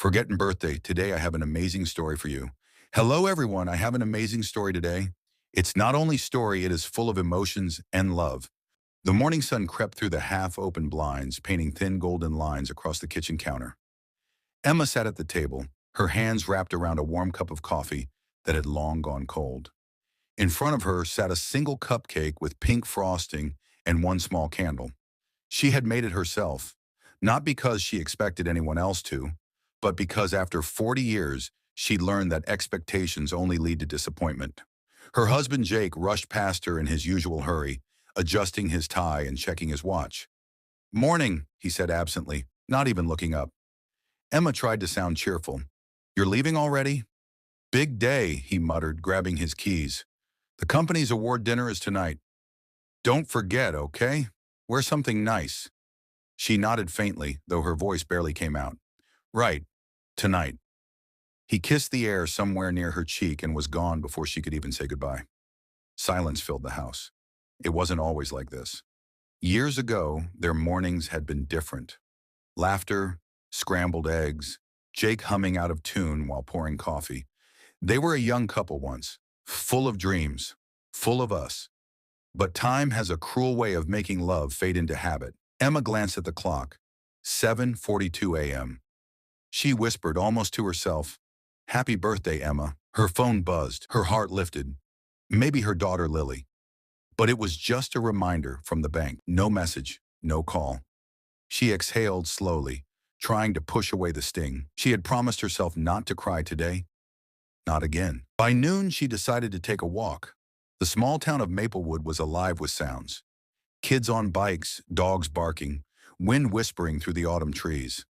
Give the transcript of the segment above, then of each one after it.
Forgetting birthday. Today I have an amazing story for you. Hello everyone, I have an amazing story today. It's not only story, it is full of emotions and love. The morning sun crept through the half-open blinds, painting thin golden lines across the kitchen counter. Emma sat at the table, her hands wrapped around a warm cup of coffee that had long gone cold. In front of her sat a single cupcake with pink frosting and one small candle. She had made it herself, not because she expected anyone else to, but because after 40 years, she'd learned that expectations only lead to disappointment. Her husband Jake rushed past her in his usual hurry, adjusting his tie and checking his watch. "Morning," he said absently, not even looking up. Emma tried to sound cheerful. "You're leaving already?" "Big day," he muttered, grabbing his keys. "The company's award dinner is tonight. Don't forget, okay? Wear something nice." She nodded faintly, though her voice barely came out. "Right. Tonight." He kissed the air somewhere near her cheek and was gone before she could even say goodbye. Silence filled the house. It wasn't always like this. Years ago, their mornings had been different. Laughter, scrambled eggs, Jake humming out of tune while pouring coffee. They were a young couple once, full of dreams, full of us. But time has a cruel way of making love fade into habit. Emma glanced at the clock. 7:42 a.m. She whispered almost to herself, "Happy birthday, Emma." Her phone buzzed, her heart lifted. Maybe her daughter Lily. But it was just a reminder from the bank. No message, no call. She exhaled slowly, trying to push away the sting. She had promised herself not to cry today. Not again. By noon, she decided to take a walk. The small town of Maplewood was alive with sounds. Kids on bikes, dogs barking, wind whispering through the autumn trees.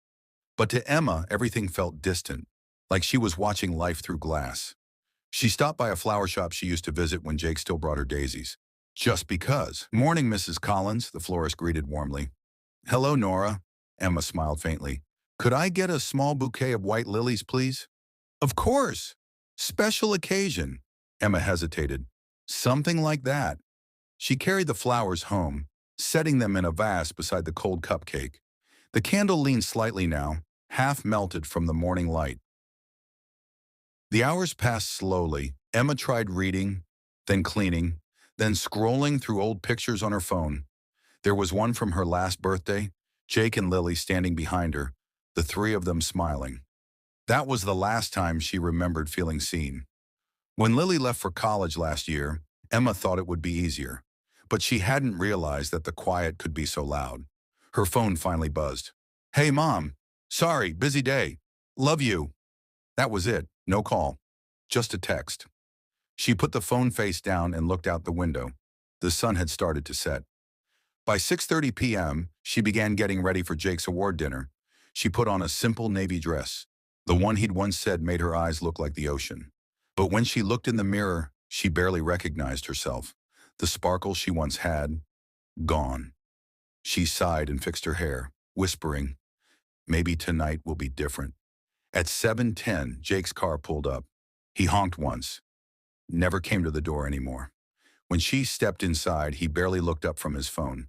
But to Emma, everything felt distant, like she was watching life through glass. She stopped by a flower shop she used to visit when Jake still brought her daisies. Just because. "Morning, Mrs. Collins," the florist greeted warmly. "Hello, Nora," Emma smiled faintly. "Could I get a small bouquet of white lilies, please?" "Of course. Special occasion." Emma hesitated. "Something like that." She carried the flowers home, setting them in a vase beside the cold cupcake. The candle leaned slightly now, half melted from the morning light. The hours passed slowly. Emma tried reading, then cleaning, then scrolling through old pictures on her phone. There was one from her last birthday, Jake and Lily standing behind her, the three of them smiling. That was the last time she remembered feeling seen. When Lily left for college last year, Emma thought it would be easier, but she hadn't realized that the quiet could be so loud. Her phone finally buzzed. "Hey, Mom. Sorry, busy day. Love you." That was it. No call. Just a text. She put the phone face down and looked out the window. The sun had started to set. By 6:30 p.m., she began getting ready for Jake's award dinner. She put on a simple navy dress, the one he'd once said made her eyes look like the ocean. But when she looked in the mirror, she barely recognized herself. The sparkle she once had, gone. She sighed and fixed her hair, whispering, "Maybe tonight will be different." At 7:10, Jake's car pulled up. He honked once, never came to the door anymore. When she stepped inside, he barely looked up from his phone.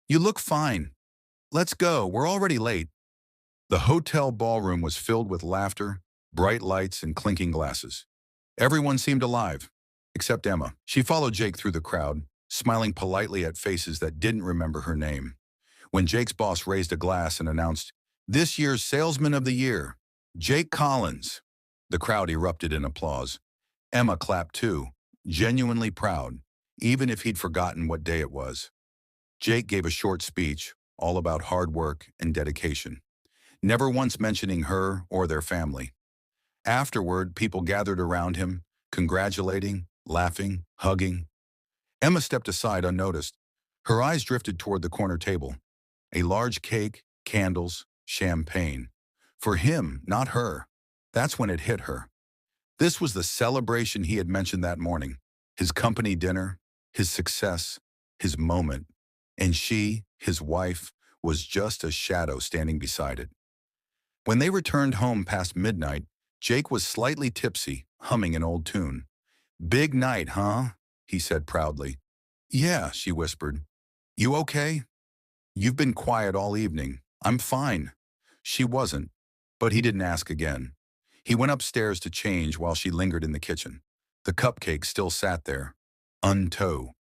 "You look fine. Let's go, we're already late." The hotel ballroom was filled with laughter, bright lights, and clinking glasses. Everyone seemed alive, except Emma. She followed Jake through the crowd, smiling politely at faces that didn't remember her name. When Jake's boss raised a glass and announced, "This year's Salesman of the Year, Jake Collins," the crowd erupted in applause. Emma clapped too, genuinely proud, even if he'd forgotten what day it was. Jake gave a short speech, all about hard work and dedication, never once mentioning her or their family. Afterward, people gathered around him, congratulating, laughing, hugging. Emma stepped aside unnoticed. Her eyes drifted toward the corner table. A large cake, candles, champagne. For him, not her. That's when it hit her. This was the celebration he had mentioned that morning. His company dinner, his success, his moment. And she, his wife, was just a shadow standing beside it. When they returned home past midnight, Jake was slightly tipsy, humming an old tune. "Big night, huh?" he said proudly. "Yeah," she whispered. "You okay?" "You've been quiet all evening." "I'm fine." She wasn't. But he didn't ask again. He went upstairs to change while she lingered in the kitchen. The cupcake still sat there, untold.